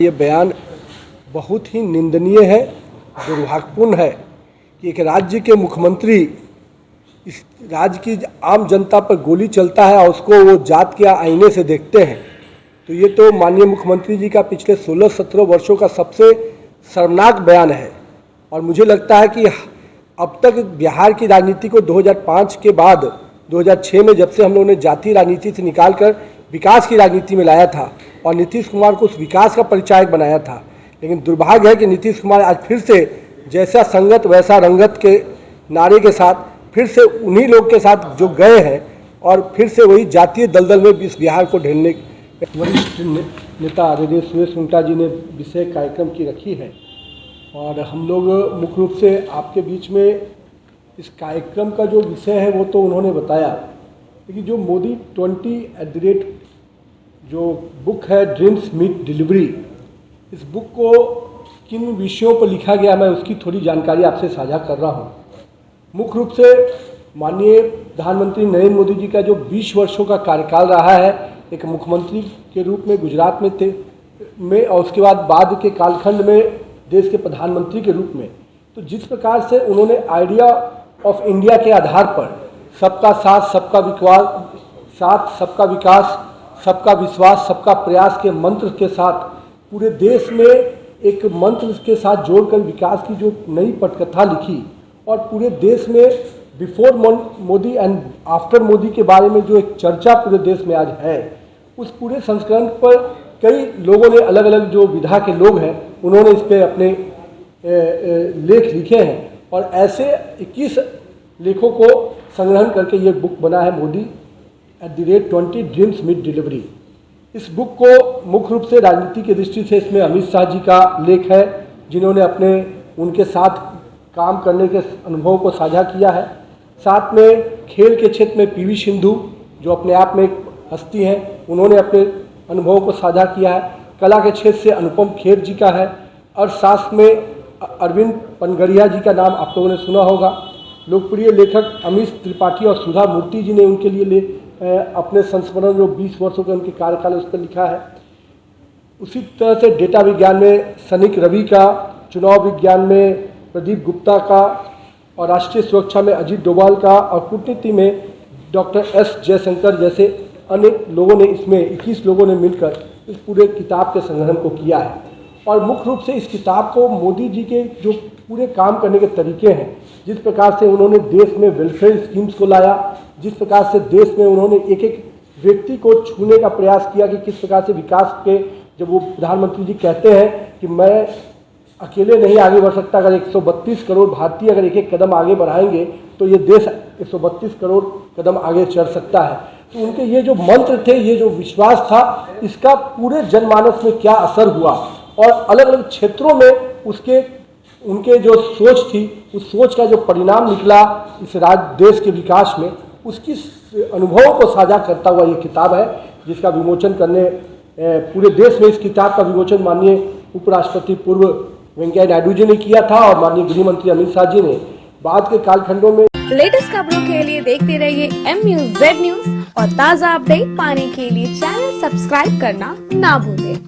ये बयान बहुत ही निंदनीय है, दुर्भाग्यपूर्ण है कि एक राज्य के मुख्यमंत्री इस राज्य की आम जनता पर गोली चलता है और उसको वो जात के आईने से देखते हैं। तो ये तो माननीय मुख्यमंत्री जी का पिछले 16-17 वर्षों का सबसे शर्मनाक बयान है। और मुझे लगता है कि अब तक बिहार की राजनीति को 2005 के बाद 2006 में जब से हम लोगों ने जातीय राजनीति से निकालकर विकास की राजनीति में लाया था और नीतीश कुमार को उस विकास का परिचायक बनाया था, लेकिन दुर्भाग्य है कि नीतीश कुमार आज फिर से जैसा संगत वैसा रंगत के नारे के साथ फिर से उन्हीं लोग के साथ जो गए हैं और फिर से वही जातीय दलदल में इस बिहार को ढेलने। वरिष्ठ नेता आदरणीय सुरेश रुंगटा जी ने विषय कार्यक्रम की रखी है और हम लोग मुख्य रूप से आपके बीच में इस कार्यक्रम का जो विषय है वो तो उन्होंने बताया, लेकिन जो मोदी 20 जो बुक है ड्रीम्स मीट डिलीवरी, इस बुक को किन विषयों पर लिखा गया मैं उसकी थोड़ी जानकारी आपसे साझा कर रहा हूँ। मुख्य रूप से माननीय प्रधानमंत्री नरेंद्र मोदी जी का जो 20 वर्षों का कार्यकाल रहा है एक मुख्यमंत्री के रूप में गुजरात में थे और उसके बाद के कालखंड में देश के प्रधानमंत्री के रूप में, तो जिस प्रकार से उन्होंने आइडिया ऑफ इंडिया के आधार पर सबका साथ सबका विकास सबका विश्वास सबका प्रयास के मंत्र के साथ पूरे देश में एक मंत्र के साथ जोड़कर विकास की जो नई पटकथा लिखी और पूरे देश में before Modi and after Modi के बारे में जो एक चर्चा पूरे देश में आज है, उस पूरे संस्करण पर कई लोगों ने अलग अलग जो विधा के लोग हैं उन्होंने इस पर अपने लेख लिखे हैं और ऐसे 21 लेखों को संग्रहण करके ये बुक बना है मोदी @20 ड्रीम्स मीट डिलीवरी। इस बुक को मुख्य रूप से राजनीति की दृष्टि से इसमें अमित शाह जी का लेख है जिन्होंने उनके साथ काम करने के अनुभव को साझा किया है। साथ में खेल के क्षेत्र में पीवी सिंधु जो अपने आप में एक हस्ती हैं, उन्होंने अपने अनुभवों को साझा किया है। कला के क्षेत्र से अनुपम खेर जी का है। अर्थशास्त्र में अरविंद पनगड़िया जी का नाम आप लोगों ने सुना होगा। लोकप्रिय लेखक अमीश त्रिपाठी और सुधा मूर्ति जी ने उनके लिए अपने संस्मरण जो 20 वर्षों के उनके कार्यकाल उस पर लिखा है। उसी तरह से डेटा विज्ञान में सनिक रवि का, चुनाव विज्ञान में प्रदीप गुप्ता का और राष्ट्रीय सुरक्षा में अजीत डोभाल का और कूटनीति में डॉक्टर एस जयशंकर जैसे अन्य लोगों ने इसमें 21 लोगों ने मिलकर इस पूरे किताब के संग्रहण को किया है। और मुख्य रूप से इस किताब को मोदी जी के जो पूरे काम करने के तरीके हैं, जिस प्रकार से उन्होंने देश में वेलफेयर स्कीम्स को लाया, जिस प्रकार से देश में उन्होंने एक एक व्यक्ति को छूने का प्रयास किया कि किस प्रकार से विकास के, जब वो प्रधानमंत्री जी कहते हैं कि मैं अकेले नहीं आगे बढ़ सकता, अगर 132 करोड़ भारतीय अगर एक एक कदम आगे बढ़ाएंगे तो ये देश 132 करोड़ कदम आगे चढ़ सकता है। तो उनके ये जो मंत्र थे, ये जो विश्वास था, इसका पूरे जनमानस में क्या असर हुआ और अलग अलग क्षेत्रों में उनके जो सोच थी, उस सोच का जो परिणाम निकला इस देश के विकास में, उसकी अनुभवों को साझा करता हुआ ये किताब है, जिसका विमोचन करने पूरे देश में इस किताब का विमोचन माननीय उपराष्ट्रपति पूर्व वेंकैया नायडू जी ने किया था और माननीय गृह मंत्री अमित शाह जी ने बाद के कालखंडों में। लेटेस्ट खबरों के लिए देखते रहिए MUZ न्यूज और ताज़ा अपडेट पाने के लिए चैनल सब्सक्राइब करना ना भूलें।